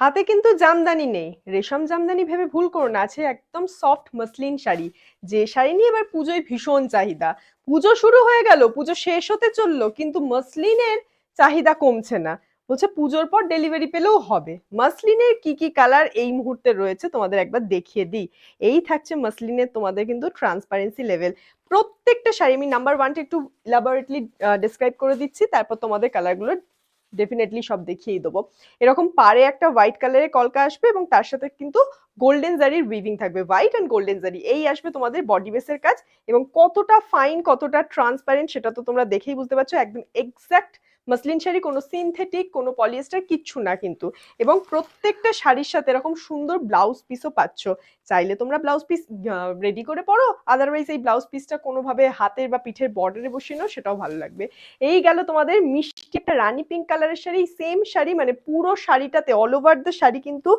হাতে কিন্তু জামদানি নেই, রেশম জামদানি ভেবে ভুল করো না, আছে একদম সফট মসলিন শাড়ি। যে শাড়ি নিয়ে এবার পুজোয় ভীষণ চাহিদা। পুজো শুরু হয়ে গেল, পুজো শেষ হতে চললো, কিন্তু মসলিনের চাহিদা কমছে না। বলছে পুজোর পর ডেলিভারি পেলেও হবে। মসলিনের কি কি কালার এই মুহূর্তে রয়েছে তোমাদের একবার দেখিয়ে দিই। এই থাকছে মসলিনের তোমাদের কিন্তু ট্রান্সপারেন্সি লেভেল। প্রত্যেকটা শাড়ি আমি নাম্বার ওয়ানটা একটু ইলাবোরেটলি ডিসক্রাইব করে দিচ্ছি, তারপর তোমাদের কালারগুলো ডেফিনেটলি সব দেখিয়ে দেবো। এরকম পারে একটা হোয়াইট কালারের কলকা আসবে এবং তার সাথে কিন্তু গোল্ডেন জারির উইভিং থাকবে, হোয়াইট অ্যান্ড গোল্ডেন জারি এই আসবে তোমাদের বডি বেসের কাজ। এবং কতটা ফাইন কতটা ট্রান্সপারেন্ট সেটা তো তোমরা দেখেই বুঝতে পারছো, একদম এক্স্যাক্ট মসলিন শাড়ি, কোনো সিনথেটিক কোনো পলিয়েস্টার কিচ্ছু না কিন্তু। এবং প্রত্যেকটা শাড়ির সাথে এরকম সুন্দর ব্লাউজ পিসও পাচ্ছ। চাইলে তোমরা ব্লাউজ পিস রেডি করে পরো, আদারওয়াইজ এই ব্লাউজ পিসটা কোনোভাবে হাতের বা পিঠের বর্ডারে বসিয়ে নাও, সেটাও ভালো লাগবে। এই গেল তোমাদের মিষ্টি একটা রানী পিঙ্ক কালারের শাড়ি। সেম শাড়ি মানে পুরো শাড়িটাতে অল ওভার দ্য শাড়ি কিন্তু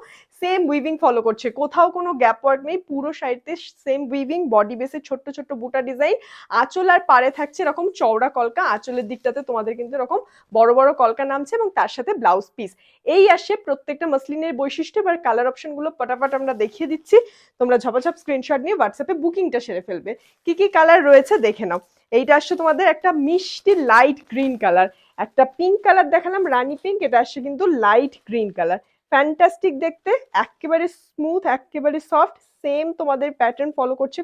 সেম উইভিং ফলো করছে, কোথাও কোনো গ্যাপ ওয়ার্ক নেই, পুরো শাড়িতে সেম উইভিং, বডি বেসে ছোট্ট ছোট্ট বুটা ডিজাইন। আঁচল আর পাড়ে থাকছে এরকম চওড়া কলকা, আঁচলের দিকটাতে তোমাদের কিন্তু এরকম বড় বড় কলকা নামছে এবং তার সাথে ব্লাউজ পিস। এই আসে প্রত্যেকটা মসলিনের বৈশিষ্ট্য। এবার কালার অপশন গুলো পটাপট আমরা দেখিয়ে দিচ্ছি, তোমরা ঝপাঝপ স্ক্রিনশট নিয়ে হোয়াটসঅ্যাপে বুকিংটা সেরে ফেলবে। কি কি কালার রয়েছে দেখে নাও। এইটা আসছে তোমাদের একটা মিষ্টি লাইট গ্রিন কালার, একটা পিঙ্ক কালার দেখালাম রানী পিঙ্ক, এটা আসছে কিন্তু লাইট গ্রিন কালার। ফ্যান্টাস্টিক দেখতে, একেবারে স্মুথ, একেবারে সফট, সেম তোমাদের প্যাটার্ন ফলো করছে।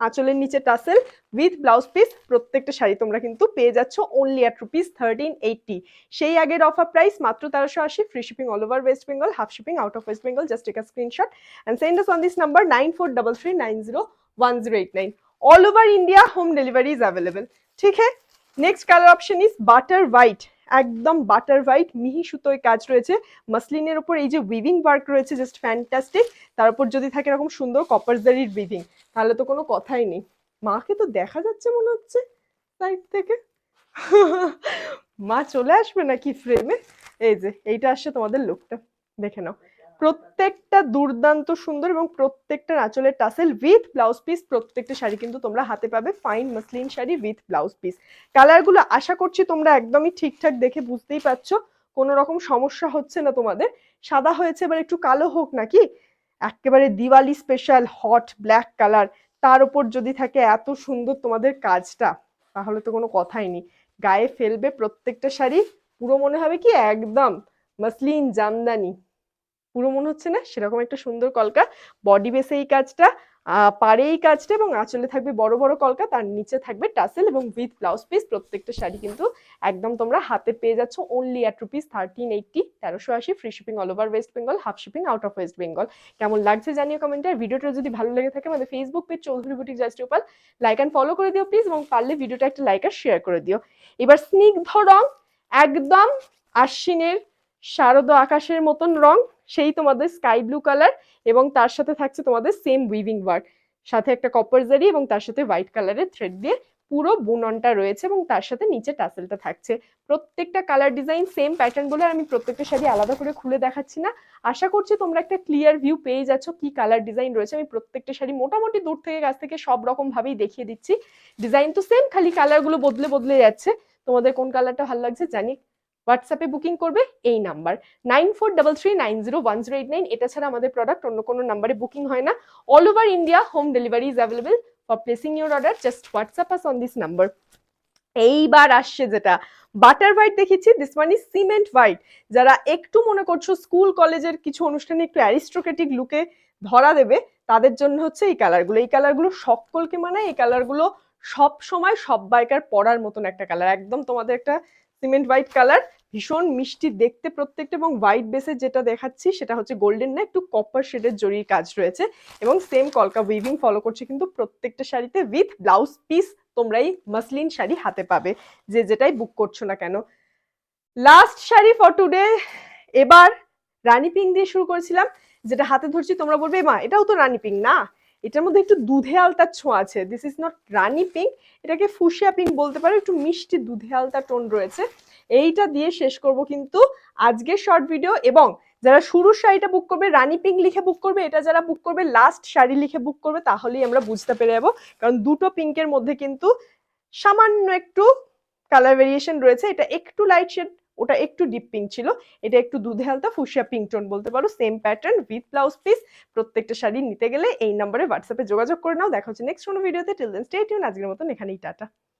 আঁচলের নিচে টাসেল উইথ ব্লাউজ পিস। প্রত্যেকটা শাড়ি তোমরা কিন্তু পেয়ে যাচ্ছ অনলি অ্যাট ₹1380। সেই আগের অফার প্রাইস মাত্র 1380, free shipping all over West Bengal, half shipping out of West Bengal. Just take a screenshot and send us on this number 9433901089। All over India home delivery is available. ठीक है, next colour option is butter white. একদম butter white, মিহি সুতোয় কাজ রয়েছে, মসলিনের উপর এই যে উইভিং ওয়ার্ক রয়েছে জাস্ট ফ্যান্টাস্টিক। তার উপর যদি থাকে এরকম সুন্দর কপার জারির উইভিং, তাহলে তো কোনো কথাই নেই। মাকে তো দেখা যাচ্ছে মনে হচ্ছে সাইড থেকে। মা চলে আসবে নাকি ফ্রেমে? এই যে এইটা আসছে তোমাদের লুকটা, দেখে নাও। প্রত্যেকটা দুর্দান্ত সুন্দর এবং প্রত্যেকটা আঁচলের টাসেল উইথ ব্লাউজ পিস। প্রত্যেকটা শাড়ি কিন্তু তোমরা হাতে পাবে fine muslin sari with blouse piece. কালারগুলো আশা করছি তোমরা একদমই ঠিকঠাক দেখে বুঝতেই পারছো, কোনো রকম সমস্যা হচ্ছে না তোমাদের। সাদা হয়েছে, এবার একটু কালো হোক নাকি, একেবারে Diwali special hot black colour, তার উপর যদি থাকে এত সুন্দর তোমাদের কাজটা, তাহলে তো কোনো কথাই নেই। গায়ে ফেলবে প্রত্যেকটা শাড়ি, পুরো মনে হবে কি একদম মসলিন জামদানি, পুরো মনে হচ্ছে না সেরকম একটা সুন্দর কলকা। বডি বেসে এই কাজটা, পাড়ে এই কাজটা এবং আঁচলে থাকবে বড় বড় কলকা, তার নিচে থাকবে টাসেল এবং উইথ ব্লাউজ পিস। প্রত্যেকটা শাড়ি কিন্তু একদম তোমরা হাতে পেয়ে যাচ্ছ only at ₹1380, 1380, free shipping all over West Bengal, half shipping out of West Bengal. কেমন লাগছে জানিও কমেন্টে। আর ভিডিওটা যদি ভালো লেগে থাকে আমাদের Facebook page Chowdhury boutique just রূপাল লাইক অ্যান্ড ফলো করে দিও প্লিজ, এবং পারলে ভিডিওটা একটা লাইক আর শেয়ার করে দিও। এবার স্নিগ্ধ রং, একদম আশ্বিনের শারদ আকাশের মতন রং, সেই তোমাদের স্কাই ব্লু কালার, এবং তার সাথে থাকছে তোমাদের সেম উইভিং ওয়ার্ক, সাথে একটা কপার জারি এবং তার সাথে হোয়াইট কালারের থ্রেড দিয়ে পুরো বুননটা রয়েছে এবং তার সাথে নিচে টাসেলটা থাকছে। প্রত্যেকটা কালার ডিজাইন সেম প্যাটার্ন বলে আমি প্রত্যেকটা শাড়ি আলাদা করে খুলে দেখাচ্ছি না। আশা করছি তোমরা একটা ক্লিয়ার ভিউ পেয়ে যাচ্ছ কি কালার ডিজাইন রয়েছে। আমি প্রত্যেকটা শাড়ি মোটামুটি দূর থেকে কাছ থেকে সব রকম ভাবেই দেখিয়ে দিচ্ছি। ডিজাইন তো সেম, খালি কালারগুলো বদলে বদলে যাচ্ছে। তোমাদের কোন কালারটা ভালো লাগছে জানি হোয়াটসঅ্যাপে বুকিং করবে এই নাম্বার 9433901089। এটা ছাড়া আমাদের প্রোডাক্ট অন্য কোনো নাম্বারে বুকিং হয় না। All over India home delivery is available. For placing your order just WhatsApp us on this number. এইবার আসছে যেটা বাটার হোয়াইট দেখিয়েছি, this one is cement white. যারা একটু মনে করছো স্কুল কলেজের কিছু অনুষ্ঠানে একটু অ্যারিস্টোক্রেটিক লুকে ধরা দেবে, তাদের জন্য হচ্ছে এই কালারগুলো। এই কালারগুলো সকলকে মানায়, এই কালারগুলো সব সময় সব বাইকার পরার মতন একটা কালার। একদম তোমাদের একটা সিমেন্ট হোয়াইট কালার, ভীষণ মিষ্টি দেখতে প্রত্যেকটা। এবং হোয়াইট বেসে যেটা দেখাচ্ছি সেটা হচ্ছে গোল্ডেন না, একটু কপার শেডের জরির কাজ রয়েছে এবং সেম কলকা উইভিং ফলো করছে কিন্তু প্রত্যেকটা শাড়িতে উইথ ব্লাউজ পিস। তোমরা এই মসলিন শাড়ি হাতে পাবে যে যেটাই বুক করছো না কেন। লাস্ট শাড়ি ফর টুডে, এবার রানী পিঙ্ক দিয়ে শুরু করেছিলাম, যেটা হাতে ধরছি তোমরা বলবে মা এটাও তো রানী পিঙ্ক না, এটার মধ্যে একটু দুধে আলতার ছোঁয়া আছে। This is not Rani pink, এটাকে ফুশিয়া পিঙ্ক বলতে পারো, একটু মিষ্টি দুধে আলতা টোন রয়েছে। এইটা দিয়ে শেষ করব কিন্তু আজকের শর্ট ভিডিও। এবং যারা শুরুর শাড়িটা বুক করবে রানী পিঙ্ক লিখে বুক করবে, এটা যারা বুক করবে লাস্ট শাড়ি লিখে বুক করবে, তাহলেই আমরা বুঝতে পেরে যাবো। কারণ দুটো পিঙ্কের মধ্যে কিন্তু সামান্য একটু কালার ভেরিয়েশন রয়েছে, এটা একটু লাইট শেড ওটা একটু ডিপ পিঙ্ক ছিল, এটা একটু দুধে হালকা ফুসিয়া পিঙ্ক টোন বলতে পারো, same pattern with blouse piece. প্রত্যেকটা শাড়ি নিতে গেলে এই নাম্বারে হোয়াটসঅ্যাপে যোগাযোগ করে নাও। দেখা হচ্ছে নেক্সট কোনো ভিডিওতে। টিল দেন স্টে টিউন, আজকের মতন এখানেই টাটা।